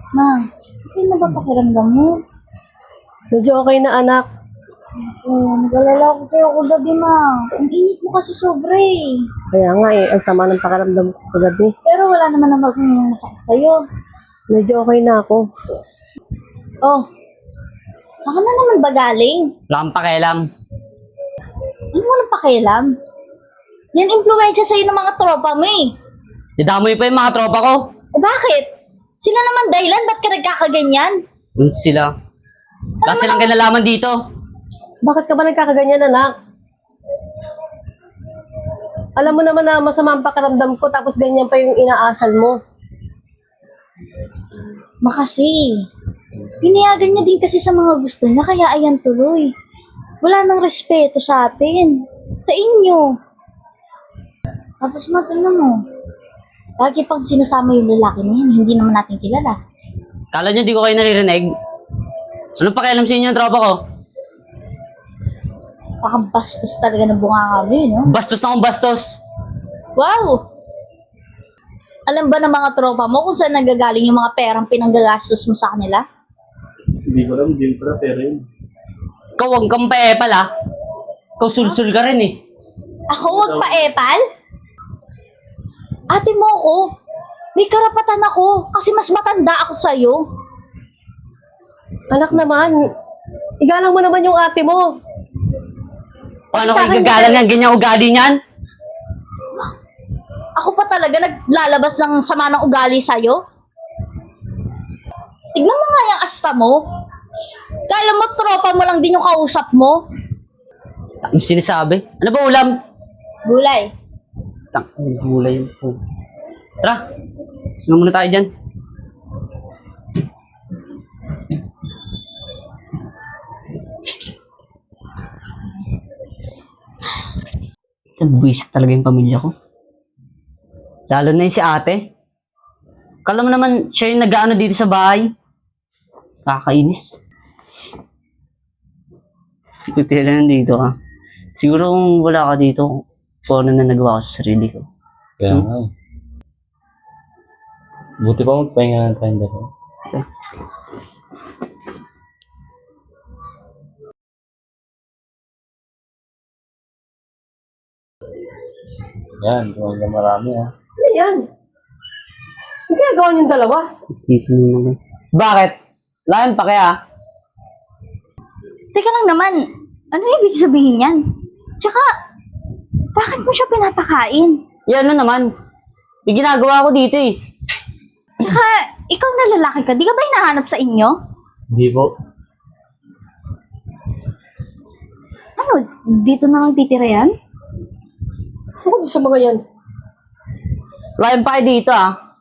Ma, okay na ba pakiramdam mo? Medyo okay na, anak. Nag-alala ko sa'yo kagabi, ma. Ang init mo kasi sobra eh. Kaya nga ang sama ng pakiramdam ko kagabi. Pero wala naman akong masakit sa'yo. Medyo okay na ako. Oh, saan na naman ba galing? Wala kang pakialam. Ano walang pakialam? Yan impluensya sa'yo ng mga tropa mo eh. Didamoy pa yung mga tropa ko. Bakit? Sila naman dahilan, ba't ka nagkakaganyan? Yun sila. Wala silang kinalaman dito. Bakit ka ba nagkakaganyan, anak? Alam mo naman na masama ang pakiramdam ko tapos ganyan pa yung inaasal mo. Makasi. Pinayagan niya din kasi sa mga gusto niya, kaya ayan tuloy. Wala nang respeto sa atin. Sa inyo. Tapos tingnan mo. Lagi pang sinasama yung lalaki na yan, hindi naman natin kilala. Kala nyo di ko kayo naririnig? Anong pakialam sa inyo ang tropa ko? Pakabastos talaga ng bunga kami, no? Bastos na akong bastos. Wow! Alam ba ng mga tropa mo kung saan nagagaling yung mga perang pinanggagastos mo sa kanila? Hindi ko alam, din pala pera yun. Ikaw huwag kang paepal ha. Ikaw sulsul ka rin eh. Ako wag pa epal? Ate mo ako. May karapatan ako kasi mas matanda ako sa'yo. Anak naman, igalang mo naman yung ate mo. Paano Sa kayo akin gagalang ng ganyang ugali niyan? Ako pa talaga naglalabas ng sama ng ugali sa'yo? Tignan mo nga yung asta mo. Kala mo tropa mo lang din yung kausap mo. Ang sinasabi? Ano ba ulam? Gulay. Tang, gulay yung food. Tara, sino muna tayo dyan? Buwis talaga yung pamilya ko. Lalo na yung si ate. Kala mo naman siya yung nag-ano dito sa bahay. Kakainis. Buti lang dito ha. Siguro kung wala ka dito, kung ano na nagawa ko sa sarili ko. Kaya nga eh. Buti pa magpahinga ng tayo dito. Yan, tumaga marami ha. Ano yan? Ang ginagawa niyong dalawa? Dito naman. Bakit? Layan pa kaya? Teka lang naman, ano ibig sabihin yan? Tsaka, bakit mo siya pinapakain? Yan ano naman. May ginagawa ko dito eh. Tsaka, ikaw na lalaki ka, di ka ba hinahanap sa inyo? Hindi po. Ano, dito na lang titira yan? Ano sa mga yan? Layan pa kayo dito ah.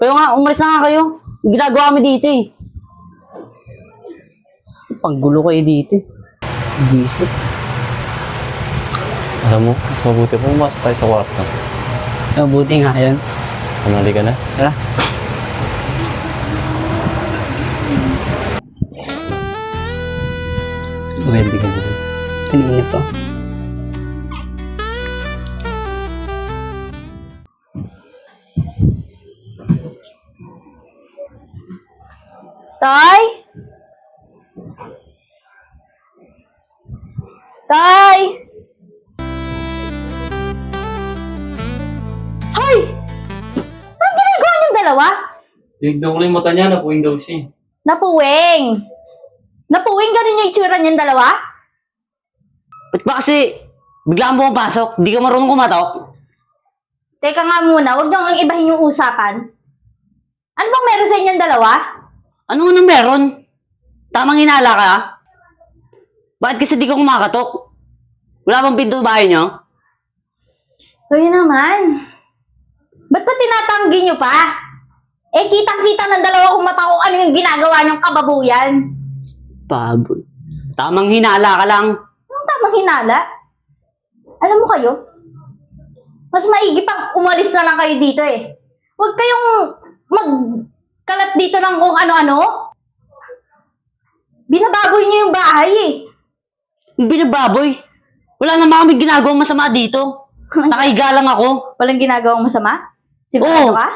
Kayo nga, umalis na nga kayo. May ginagawa kami dito eh. Panggulo kayo dito eh. Busy. Alam mo, mas mabuti po pumasok tayo sa kwarto. So, buti nga yan. Kamali ka na. Tara. Ready ka na. Kanina pa. Tay? Tay? Hoy! Anong ginagawa niyong dalawa? Tinignan ko lang yung mata niya, napuwing daw siya. Napuwing! Napuwing ka rin yung itsura niyong dalawa? Ba't ba kasi biglaan pumapasok? Di ka marunong kumatok? Teka nga muna, huwag niyong ang ibahin yung usapan. Ano bang meron sa inyong dalawa? Ano nang meron? Tamang hinala ka? Bakit kasi di ka kumakatok? Wala bang pinto bahay niyo? Hoy naman. Ba't pa tinatanggi niyo pa? Eh, kitang-kita ng dalawa kung mata kung ano yung ginagawa niyong kababuyan. Baboy. Tamang hinala ka lang. Anong tamang hinala? Alam mo kayo, mas maigi pang umalis na lang kayo dito eh. Huwag kayong magkalat dito ng kung ano-ano. Binababoy niyo yung bahay eh. Binababoy. Wala naman kami ginagawang masama dito. Nakahiga lang ako. Walang ginagawang masama? Sigurado Oo. ka?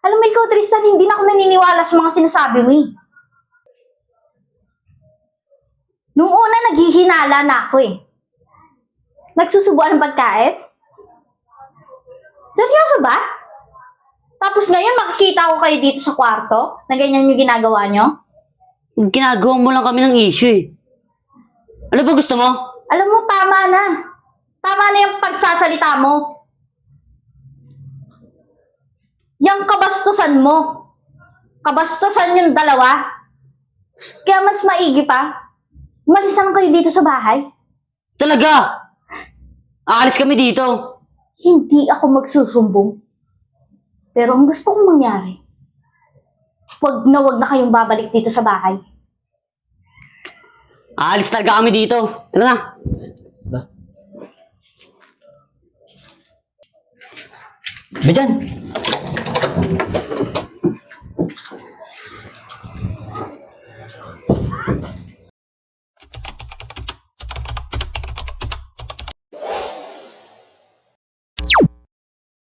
Alam mo ikaw, Tristan, hindi na ako naniniwala sa mga sinasabi mo eh. Nung una, naghihinala na ako eh. Nagsusubuan ng pagkain? Seryoso ba? Tapos ngayon, makikita ko kayo dito sa kwarto na ganyan yung ginagawa nyo? Ginagawa mo lang kami ng issue eh. Ano ba gusto mo? Alam mo, tama na. Tama na yung pagsasalita mo. Yang kabastusan mo. Kabastusan yung dalawa. Kaya mas maigi pa. Umalis lang kayo dito sa bahay. Talaga! Aalis kami dito. Hindi ako magsusumbong. Pero ang gusto kong mangyari, wag na kayong babalik dito sa bahay. Aalis talaga kami dito. Tara na. Ba dyan?